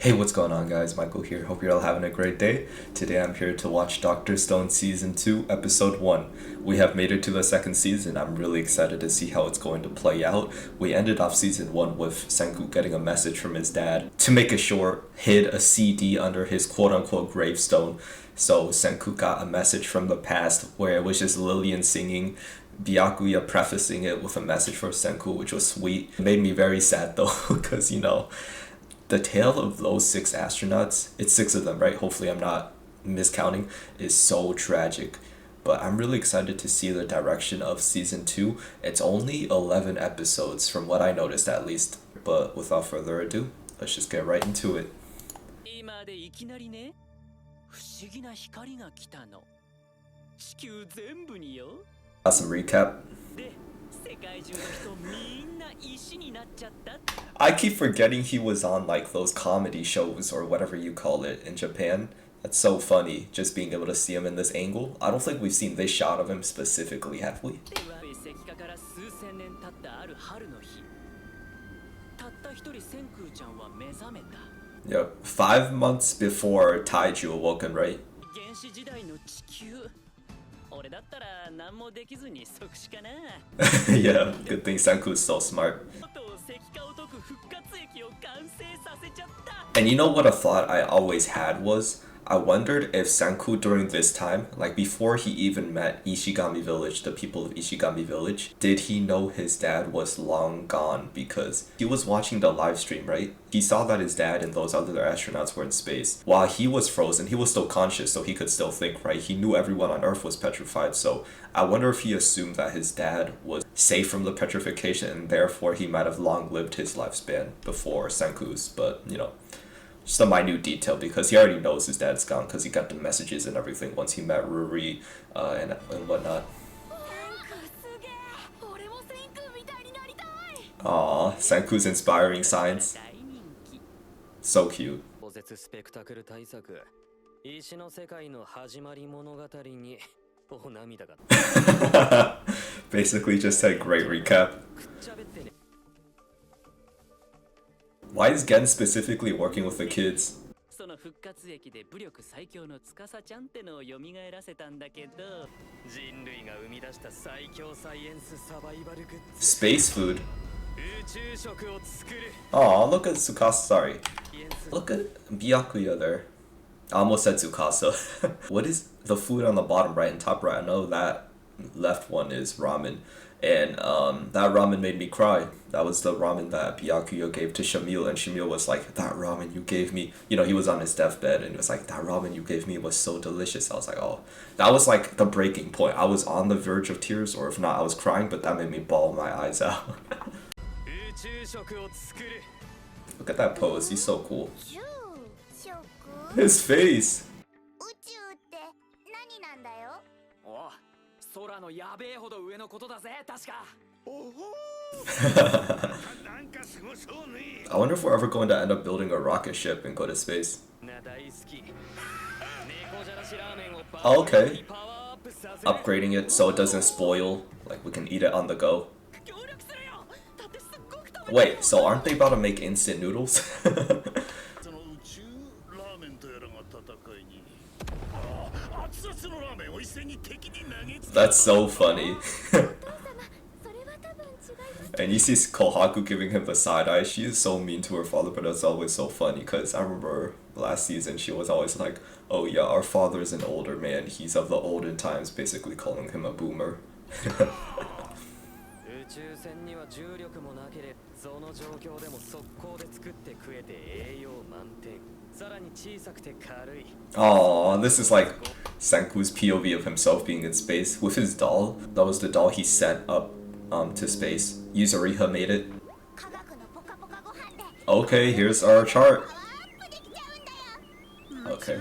Hey, what's going on, guys? Michael here. Hope you're all having a great day. Today I'm here to watch Doctor Stone Season 2, Episode 1. We have made it to the second season. I'm really excited to see how it's going to play out. We ended off Season 1 with Senku getting a message from his dad. To make it short, hid a CD under his quote-unquote gravestone. So Senku got a message from the past where it was just Lillian singing, Byakuya prefacing it with a message for Senku, which was sweet. It made me very sad though, because the tale of those six astronauts, it's six of them, right? Hopefully I'm not miscounting, is so tragic. But I'm really excited to see the direction of season 2. It's only 11 episodes from what I noticed at least. But without further ado, let's just get right into it. Got some recap. I keep forgetting he was on like those comedy shows or whatever you call it in Japan. That's so funny, just being able to see him in this angle. I don't think we've seen this shot of him specifically, have we? Yep, 5 months before Taiju awoken, right? Yeah, good thing Senku's so smart. And you know what a thought I always had was, I wondered if Senku during this time, like before he even met Ishigami Village, the people of Ishigami Village, did he know his dad was long gone? Because he was watching the live stream, right? He saw that his dad and those other astronauts were in space. While he was frozen, he was still conscious, so he could still think, right? He knew everyone on Earth was petrified, so I wonder if he assumed that his dad was safe from the petrification and therefore he might have long lived his lifespan before Senku's, but just a minute detail because he already knows his dad's gone because he got the messages and everything once he met Ruri and whatnot. Aww, Senku's inspiring science. So cute. Basically just said great recap. Why is Gen specifically working with the kids? Space food? Aw, look at Tsukasa, sorry. Look at Byakuya there. I almost said Tsukasa. What is the food on the bottom right and top right? I know that left one is ramen. And that ramen made me cry. That was the ramen that Byakuya gave to Shamil, and Shamil was like, that ramen you gave me, he was on his deathbed and he was like, that ramen you gave me was so delicious. I was like, oh, that was like the breaking point. I was on the verge of tears, or if not, I was crying, but that made me bawl my eyes out. Look at that pose, he's so cool. His face! I wonder if we're ever going to end up building a rocket ship and go to space. Oh, okay. Upgrading it so it doesn't spoil, like we can eat it on the go. Wait, so aren't they about to make instant noodles? That's so funny. And you see Kohaku giving him the side eye. She is so mean to her father, but it's always so funny because I remember last season she was always like, oh yeah, our father's an older man, he's of the olden times, basically calling him a boomer. Oh, this is like Senku's POV of himself being in space with his doll. That was the doll he sent up to space. Yuzuriha made it. Okay, here's our chart. Okay.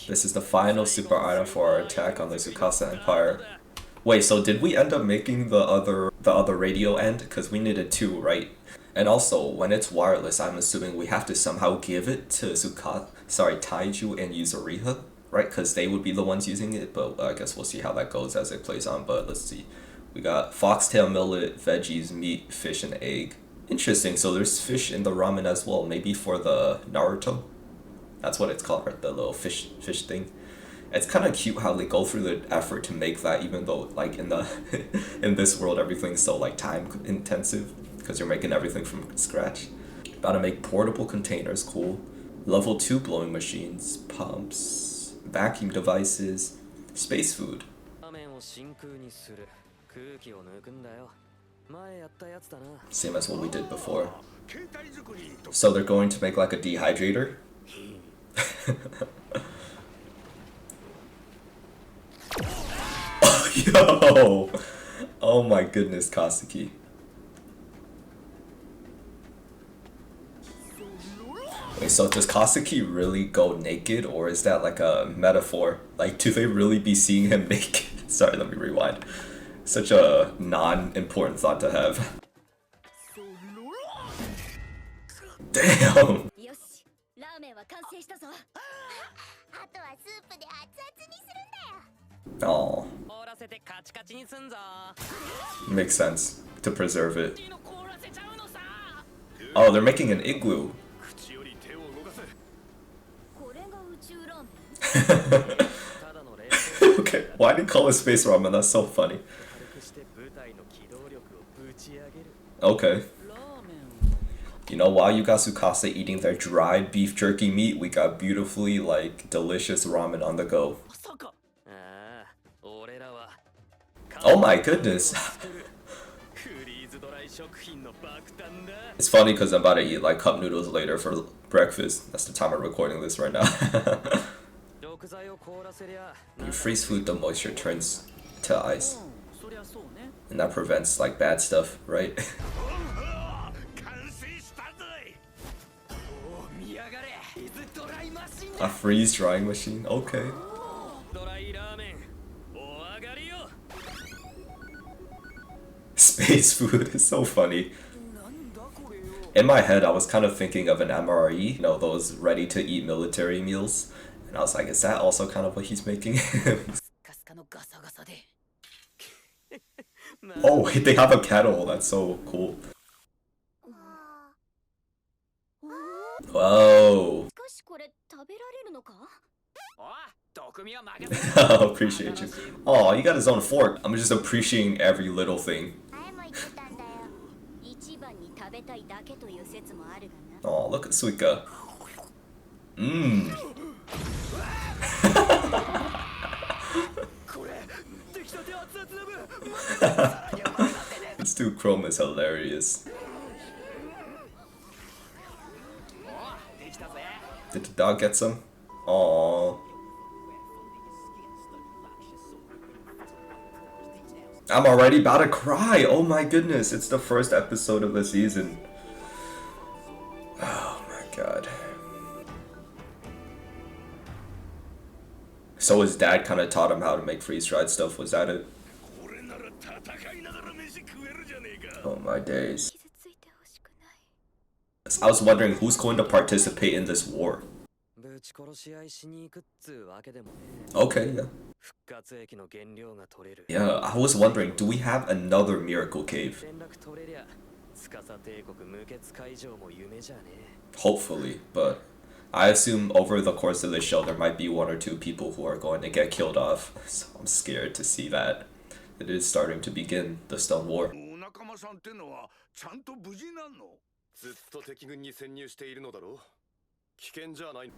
This is the final super item for our attack on the Tsukasa Empire. Wait, so did we end up making the other radio end? Because we needed 2, right? And also, when it's wireless, I'm assuming we have to somehow give it to Taiju and Yuzuriha, right? Because they would be the ones using it, but I guess we'll see how that goes as it plays on. But let's see. We got foxtail millet, veggies, meat, fish, and egg. Interesting, so there's fish in the ramen as well, maybe for the Naruto? That's what it's called, right? The little fish thing. It's kind of cute how they go through the effort to make that, even though like in the in this world everything's so like time intensive because you're making everything from scratch. About to make portable containers, cool. Level 2 blowing machines, pumps, vacuum devices, space food. Same as what we did before. So they're going to make like a dehydrator? Yo! Oh my goodness, Kasuki. Wait, so does Kasuki really go naked, or is that like a metaphor? Like, do they really be seeing him naked? Sorry, let me rewind. Such a non-important thought to have. Damn! Oh. Makes sense. To preserve it. Oh, they're making an igloo. Okay, why did you call it space ramen? That's so funny. Okay. You know, while you got Tsukasa eating their dried beef jerky meat, we got beautifully, like, delicious ramen on the go. Oh my goodness! It's funny because I'm about to eat, like, cup noodles later for breakfast. That's the time I'm recording this right now. You freeze food, the moisture turns to ice. And that prevents, like, bad stuff, right? A freeze drying machine? Okay. Space food is so funny. In my head, I was kind of thinking of an MRE, you know, those ready-to-eat military meals. And I was like, is that also kind of what he's making? Oh, wait, they have a kettle. That's so cool. Whoa. Oh, appreciate you. Oh, you got his own fork. I'm just appreciating every little thing. Oh, look at Suika. Mmm. This dude Chrome is hilarious. Did the dog get some? Aww. I'm already about to cry. Oh my goodness, it's the first episode of the season. Oh my god. So his dad kind of taught him how to make freeze-dried stuff, was that it? Oh my days. I was wondering who's going to participate in this war. Okay, yeah. Yeah, I was wondering, do we have another miracle cave? Hopefully, but I assume over the course of the show there might be 1 or 2 people who are going to get killed off. So I'm scared to see that. It is starting to begin, the Stone War.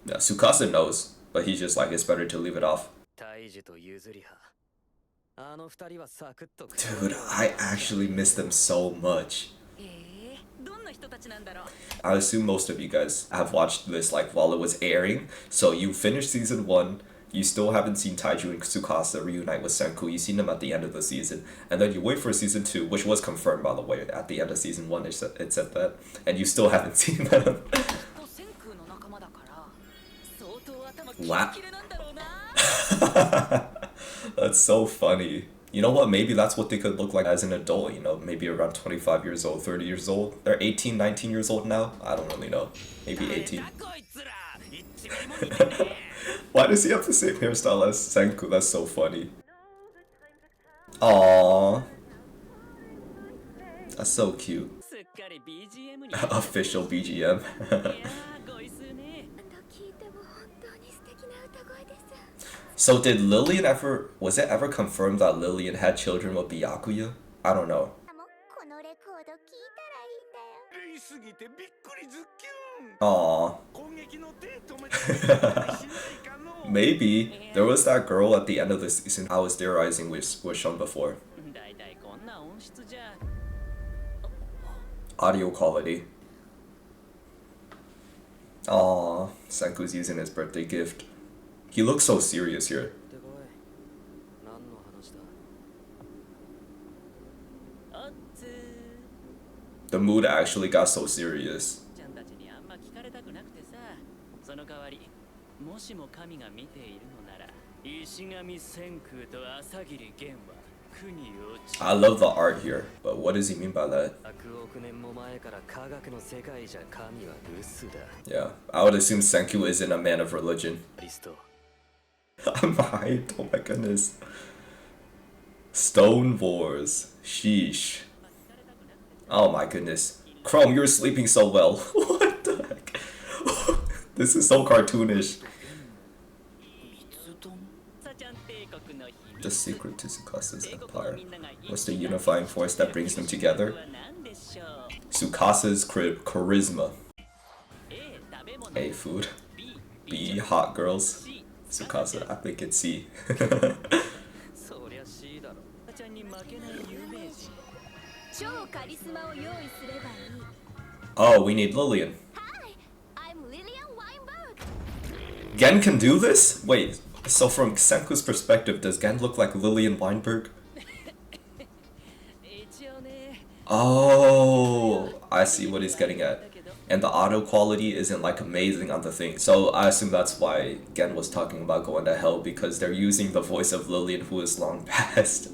Yeah, Tsukasa knows, but he's just like, it's better to leave it off. Dude, I actually miss them so much. I assume most of you guys have watched this like while it was airing, so you finished season 1, you still haven't seen Taiju and Tsukasa reunite with Senku, you've seen them at the end of the season, and then you wait for season 2, which was confirmed by the way, at the end of season 1 it said that, and you still haven't seen them. Wow. That's so funny. You know what, maybe that's what they could look like as an adult, you know, maybe around 25 years old, 30 years old. They're 18, 19 years old now? I don't really know. Maybe 18. Why does he have the same hairstyle as Senku? That's so funny. Aww. That's so cute. Official BGM. So did Lillian ever, was it ever confirmed that Lillian had children with Byakuya? I don't know. Aww. Maybe. There was that girl at the end of the season I was theorizing was shown before. Audio quality. Aww. Senku's using his birthday gift. He looks so serious here. The mood actually got so serious. I love the art here, but what does he mean by that? Yeah, I would assume Senku isn't a man of religion. I'm hyped, oh my goodness. Stone Wars, sheesh. Oh my goodness. Chrome, you're sleeping so well. What the heck? This is so cartoonish. The secret to Tsukasa's empire. What's the unifying force that brings them together? Tsukasa's charisma. A, food. B, hot girls. Tsukasa, I think it's C. Oh, we need Lillian. Gen can do this? Wait, so from Senku's perspective, does Gen look like Lillian Weinberg? Oh, I see what he's getting at. And the audio quality isn't like amazing on the thing. So I assume that's why Gen was talking about going to hell, because they're using the voice of Lillian, who is long past.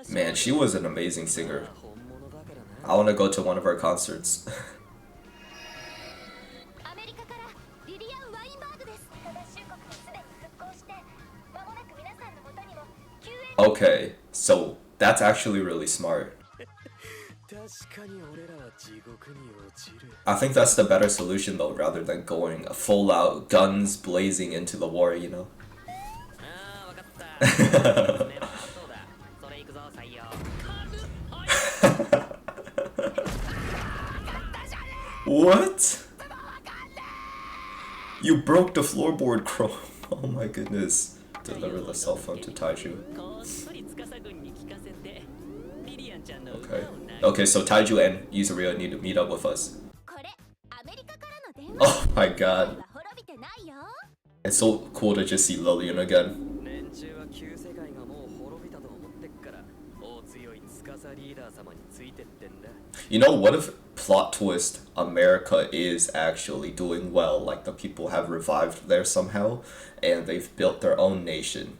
Man, she was an amazing singer. I want to go to one of her concerts. Okay, so that's actually really smart. I think that's the better solution though, rather than going full out guns blazing into the war, you know? What? You broke the floorboard, Chrome. Oh my goodness. Deliver the cell phone to Taiju. Okay. Okay, so Taiju and Yuzuriha need to meet up with us. Oh my god. It's so cool to just see Lillian again. You know, what if, plot twist, America is actually doing well, like the people have revived there somehow, and they've built their own nation?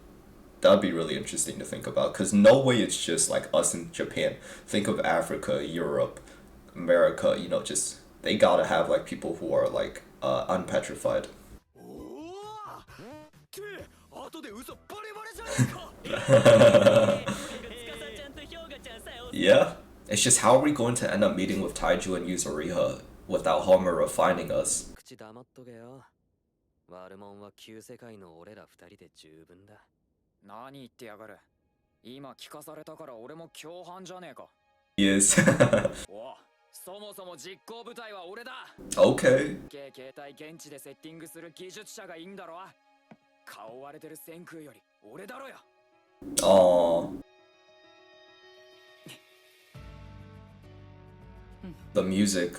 That'd be really interesting to think about, because no way it's just like us in Japan. Think of Africa, Europe, America, you know, just, they gotta have like people who are like unpetrified. Yeah, it's just how are we going to end up meeting with Taiju and Yuzuriha without Homura finding us? He is. Okay. Aww. The music.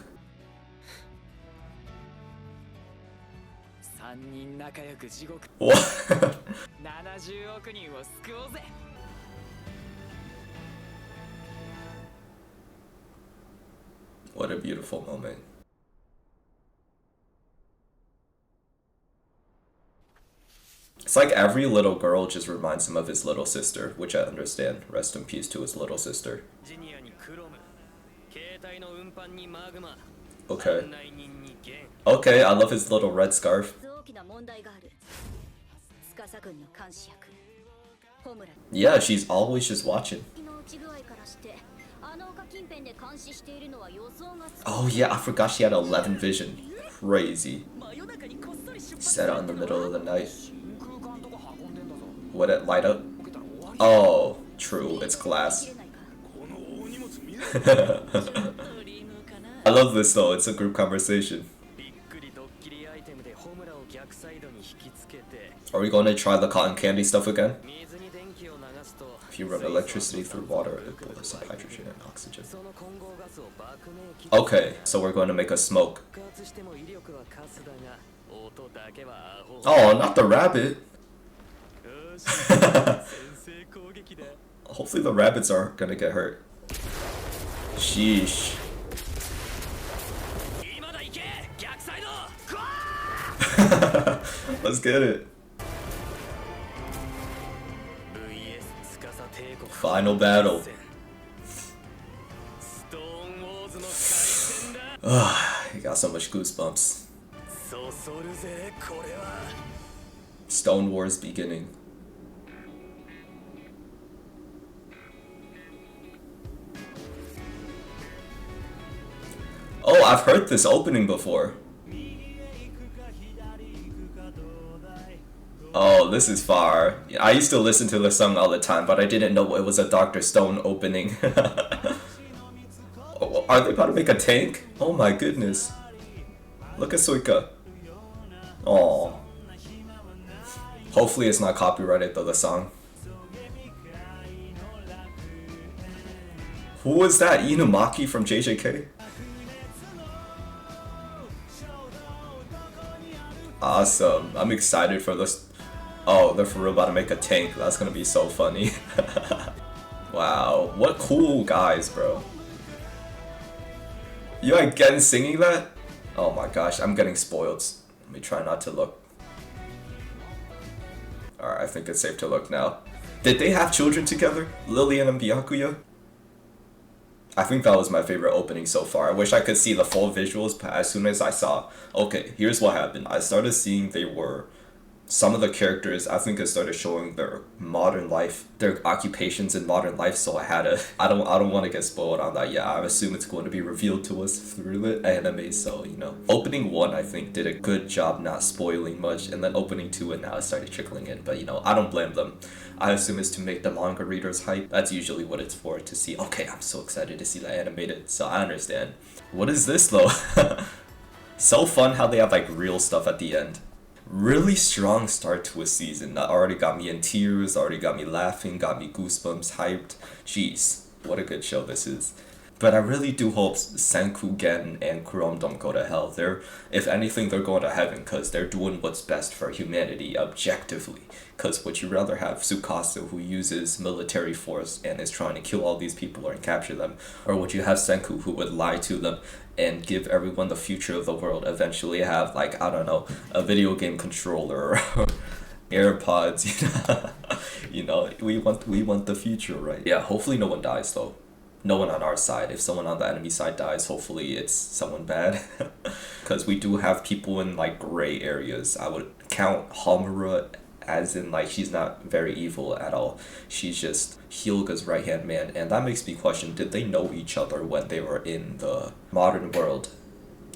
What? What a beautiful moment. It's like every little girl just reminds him of his little sister, which I understand. Rest in peace to his little sister. Okay. Okay, I love his little red scarf. Yeah, she's always just watching. Oh yeah, I forgot she had 11 vision. Crazy. Set out in the middle of the night. Would it light up? Oh, true, it's glass. I love this though, it's a group conversation. Are we going to try the cotton candy stuff again? If you run electricity through water, it boils up hydrogen and oxygen. Okay, so we're going to make a smoke. Oh, not the rabbit! Hopefully the rabbits aren't gonna get hurt. Sheesh. Let's get it. Final battle. You got so much goosebumps. Stone Wars beginning. Oh, I've heard this opening before. Oh, this is far. I used to listen to the song all the time, but I didn't know it was a Dr. Stone opening. Oh, are they about to make a tank? Oh my goodness. Look at Suika. Oh. Hopefully it's not copyrighted though, the song. Who was that? Inumaki from JJK? Awesome. I'm excited for this. Oh, they're for real about to make a tank. That's gonna be so funny. Wow. What cool guys, bro. You again singing that? Oh my gosh, I'm getting spoiled. Let me try not to look. Alright, I think it's safe to look now. Did they have children together? Lillian and Byakuya? I think that was my favorite opening so far. I wish I could see the full visuals, but as soon as I saw, okay, here's what happened. I started seeing they were, some of the characters, I think it started showing their modern life, their occupations in modern life, so I had to, I don't want to get spoiled on that yet. I assume it's going to be revealed to us through the anime, so, you know. Opening 1, I think, did a good job not spoiling much, and then opening 2 and now it started trickling in, but, you know, I don't blame them. I assume it's to make the manga readers hype. That's usually what it's for, to see, okay, I'm so excited to see that animated, so I understand. What is this, though? So fun how they have, like, real stuff at the end. Really strong start to a season. That already got me in tears, already got me laughing, got me goosebumps, hyped. Jeez, what a good show this is. But I really do hope Senku, Gen, and Kurom don't go to hell. If anything, they're going to heaven because they're doing what's best for humanity objectively. Because would you rather have Tsukasa, who uses military force and is trying to kill all these people and capture them, or would you have Senku, who would lie to them and give everyone the future of the world, eventually have, like, I don't know, a video game controller or AirPods, you know, we want the future, right? Yeah, hopefully no one dies though. No one on our side. If someone on the enemy side dies, hopefully it's someone bad. Because we do have people in, like, gray areas. I would count Homura as in, like, she's not very evil at all. She's just Hyuga's right-hand man. And that makes me question, did they know each other when they were in the modern world?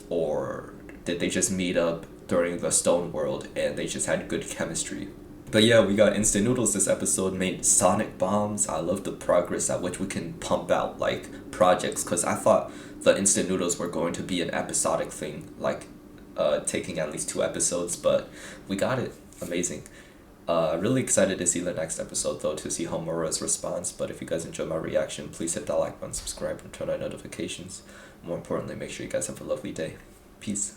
Or did they just meet up during the stone world and they just had good chemistry? But yeah, we got instant noodles this episode, made sonic bombs. I love the progress at which we can pump out, like, projects, because I thought the instant noodles were going to be an episodic thing, like taking at least 2 episodes, but we got it. Amazing. Really excited to see the next episode though, to see Homura's response. But if you guys enjoyed my reaction, please hit that like button, subscribe, and turn on notifications. More importantly, make sure you guys have a lovely day. Peace.